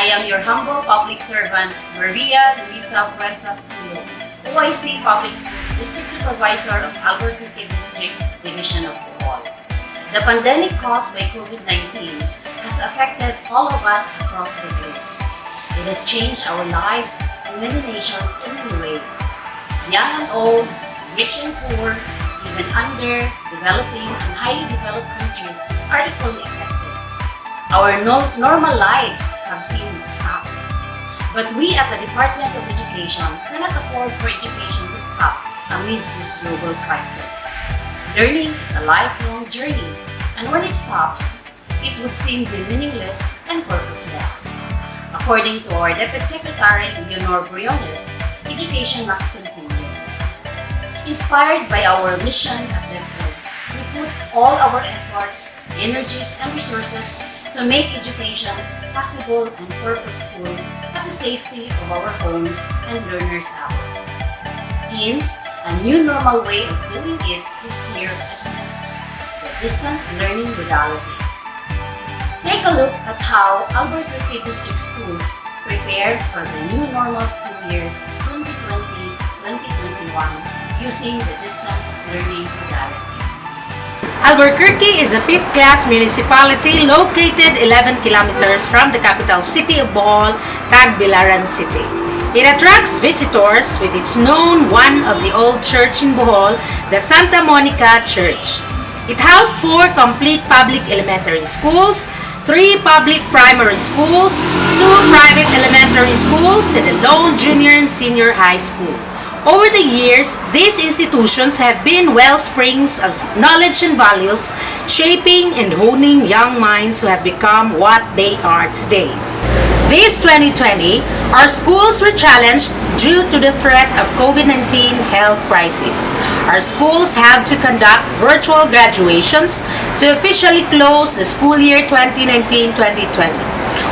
I am your humble public servant, Maria Luisa Fuerzas Tulo, OIC Public Schools District Supervisor of Alburquerque District Division of Bohol. The pandemic caused by COVID-19 has affected all of us across the globe. It has changed our lives in many nations in many ways. Young and old, rich and poor, even under developing and highly developed countries are equally affected. Our normal lives have seen stop. But we at the Department of Education cannot afford for education to stop amidst this global crisis. Learning is a lifelong journey, and when it stops, it would seem meaningless and purposeless. According to our Deputy Secretary, Leonor Briones, education must continue. Inspired by our mission at DepEd, we put all our efforts, energies, and resources to make education possible and purposeful at the safety of our homes and learners out. Hence, a new normal way of doing it is here at home, the distance learning modality. Take a look at how Alburquerque District Schools prepare for the new normal school year 2020-2021 using the distance learning modality. Alburquerque is a 5th-class municipality located 11 kilometers from the capital city of Bohol, Tagbilaran City. It attracts visitors with its known one of the old church in Bohol, the Santa Monica Church. It housed 4 complete public elementary schools, 3 public primary schools, 2 private elementary schools, and a lone junior and senior high school. Over the years, these institutions have been wellsprings of knowledge and values, shaping and honing young minds who have become what they are today. This 2020, our schools were challenged due to the threat of COVID-19 health crisis. Our schools have to conduct virtual graduations to officially close the school year 2019-2020.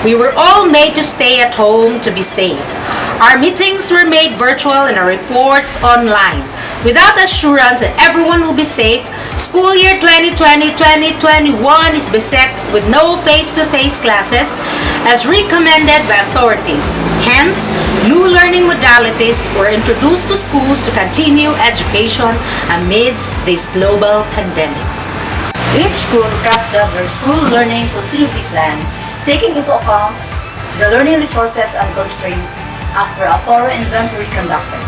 We were all made to stay at home to be safe. Our meetings were made virtual and our reports online. Without assurance that everyone will be safe, school year 2020-2021 is beset with no face-to-face classes as recommended by authorities. Hence, new learning modalities were introduced to schools to continue education amidst this global pandemic. Each school crafted their school learning continuity plan, taking into account the learning resources and constraints after a thorough inventory conducted.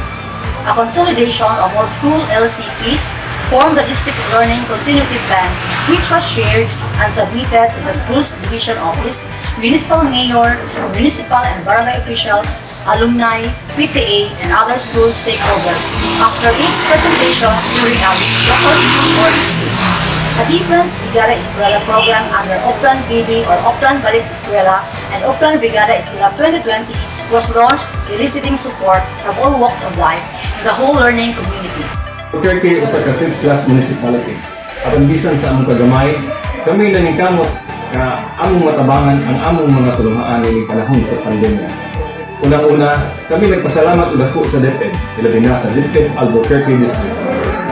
A consolidation of all school LCPs formed the District Learning Continuity Plan, which was shared and submitted to the school's division office, municipal mayor, municipal and barangay officials, alumni, PTA, and other school stakeholders after its presentation during a local school board meeting. A different Brigada Eskwela program under Oplan BB or Oplan Balik Eskwela and Oplan Brigada Eskwela 2020 was launched, eliciting support from all walks of life to the whole learning community. Alburquerque is a 5th-class municipality. At ang bisan sa among kagamay, kami naningkamot na among matabangan ang among mga tulungaan ni panahon sa pandemya. Unang-una, kami nagpasalamat udako sa DepEd, ilabi na sa DepEd Alburquerque District.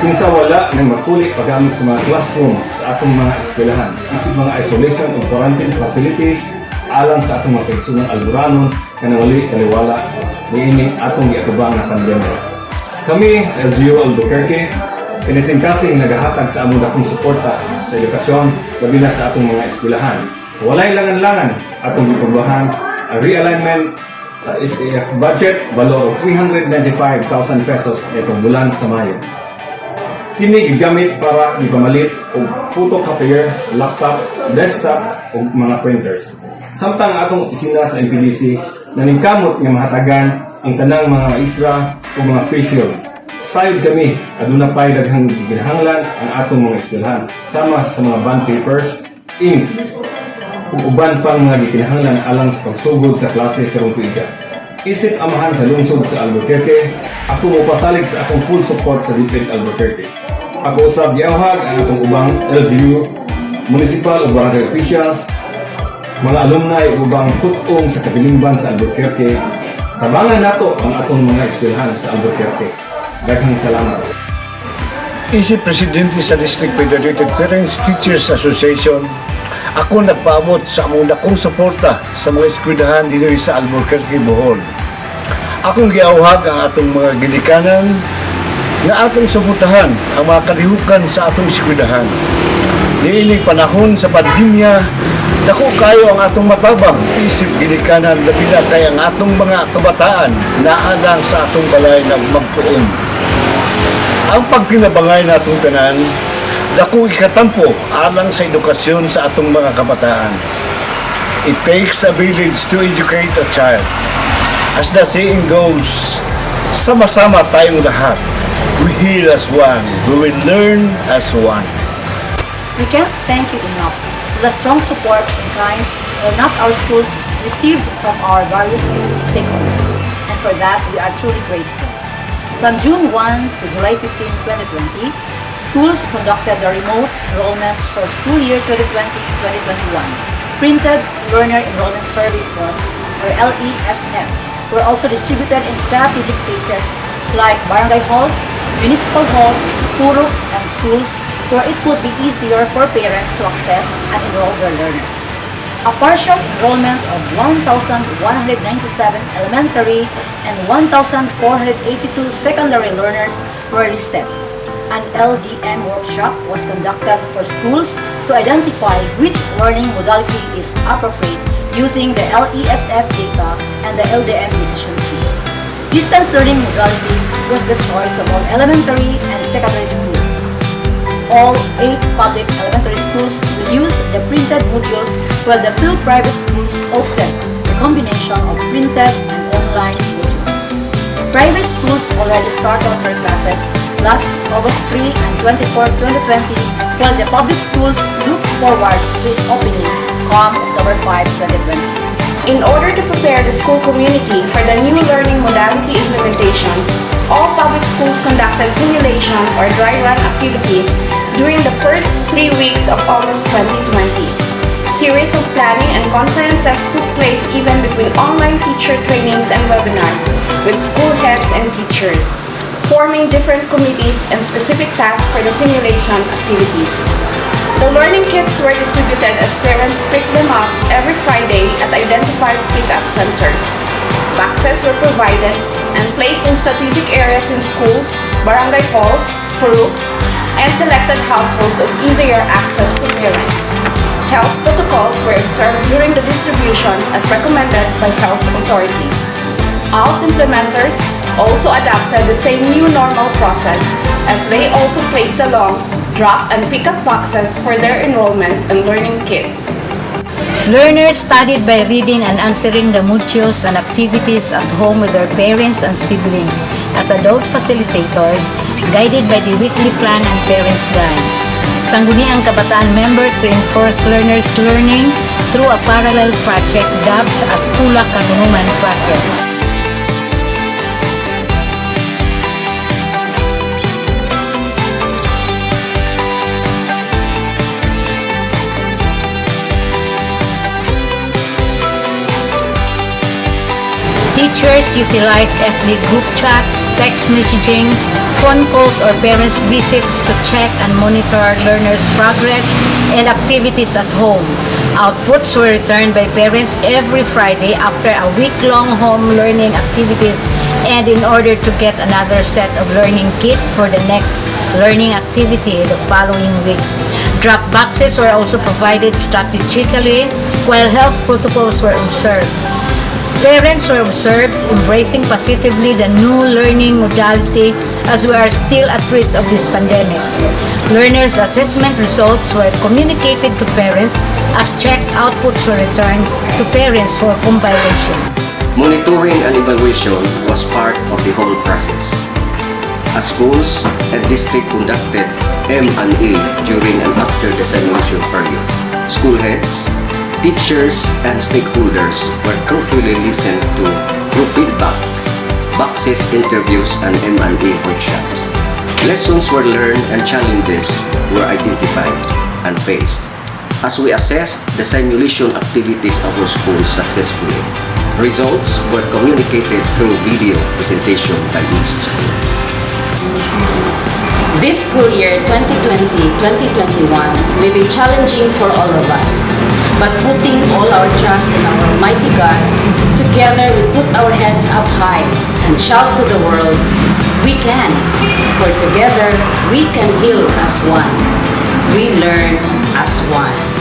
Kinsa wala nang makuli paggamit sa mga classrooms sa atong mga eskwelahan, isip mga isolation o quarantine facilities, alang sa atong mga kaigsugang Alburanon na nawali kaliwala niini atong giatubang na pandemya. Kami sa LGU Albuquerque, pinisingkasing nagahatag sa among dakong suporta sa edukasyon, labi na sa atong mga eskwelahan. So walay langan-langan atong gipagbahan ang realignment sa SAF budget valor of 395,000 pesos nitong bulan sa Mayo. Kini gigamit para ipamalit og photocopier, laptop, desktop ug mga printers. Samtang atong opisina sa MPDC naningkamot nga mahatagan ang tanang mga maestra ug mga face shields. Sayod kami aduna pay daghang ginahanglan ang atong mga eskwelahan sama sa mga bond papers, ink ug uban pang mga gikinahanglan alang sa pagsugod sa klase karong tuiga. Isip amahan sa lungsod sa Albuquerque, ako mopasalig sa akong full support sa DepEd Albuquerque. Ako usab giawhag ang atong ubang LGU, municipal ug barangay officials, mga alumni ug ubang tutong sa kabilingban sa Albuquerque. Tabangan nato ang atong mga eskwelahan sa Albuquerque. Daghang salamat. Isip Presidente sa District Federated Parents Teachers Association, Ako nagpaabot sa among dakong suporta sa mga eskwelahan dito sa Alburquerque, Bohol. Akong giauhag ang atong mga ginikanan na atong suportahan ang mga kalihukan sa atong eskwelahan. Niining panahon sa pandemya, dako kayo ang atong matabang isip ginikanan labi na kay ang atong mga kabataan naalang sa atong balay nagmagtuon. Ang pagkinabangay natong tanan, dako ikatampo alang sa edukasyon sa atong mga kabataan. It takes a village to educate a child. As the saying goes, sama-sama tayong lahat. We heal as one, we will learn as one. We can't thank you enough for the strong support in kind or not our schools received from our various stakeholders, and for that we are truly grateful. From June 1 to July 15, 2020, schools conducted the remote enrollment for school year 2020-2021. Printed Learner Enrollment Survey Forms, or LESF, were also distributed in strategic places like barangay halls, municipal halls, puruks, and schools where it would be easier for parents to access and enroll their learners. A partial enrollment of 1,197 elementary and 1,482 secondary learners were listed. An LDM workshop was conducted for schools to identify which learning modality is appropriate using the LESF data and the LDM decision tree. Distance learning modality was the choice of all elementary and secondary schools. All 8 public elementary schools will use the printed modules, while the 2 private schools opted the combination of printed and online modules. Private schools already started their classes last August 3 and 24, 2020, while the public schools look forward to its opening come October 5, 2020. In order to prepare the school community for the new learning modality implementation, all public schools conducted simulation or dry run activities during the first 3 weeks of August 2020. Series of planning and conferences took place even between online teacher trainings and webinars with school heads and teachers, forming different committees and specific tasks for the simulation activities. The learning kits were distributed as parents picked them up every Friday at identified pick-up centers. Boxes were provided and placed in strategic areas in schools, barangay halls, puruks, and selected households of easier access to parents. Health protocols were observed during the distribution as recommended by health authorities. All implementers also adopted the same new normal process as they also placed along drop and pick-up boxes for their enrollment and learning kits. Learners studied by reading and answering the modules and activities at home with their parents and siblings as adult facilitators, guided by the weekly plan and parents' guide. Sangguniang Kabataan members reinforced learners' learning through a parallel project dubbed as Pula Kanunuman Project. Teachers utilize FB group chats, text messaging, phone calls, or parents' visits to check and monitor learners' progress and activities at home. Outputs were returned by parents every Friday after a week-long home learning activities and in order to get another set of learning kit for the next learning activity the following week. Drop boxes were also provided strategically while health protocols were observed. Parents were observed embracing positively the new learning modality as we are still at risk of this pandemic. Learners' assessment results were communicated to parents as checked outputs were returned to parents for compilation. Monitoring and evaluation was part of the whole process. As schools and district conducted M&E during and after the simulation period, school heads, teachers and stakeholders were carefully listened to through feedback, boxes, interviews, and M&A workshops. Lessons were learned and challenges were identified and faced. As we assessed the simulation activities of our schools successfully, results were communicated through video presentation by each school. This school year 2020-2021 may be challenging for all of us, but putting all our trust in our Almighty God, together we put our heads up high and shout to the world, we can, for together we can heal as one. We learn as one.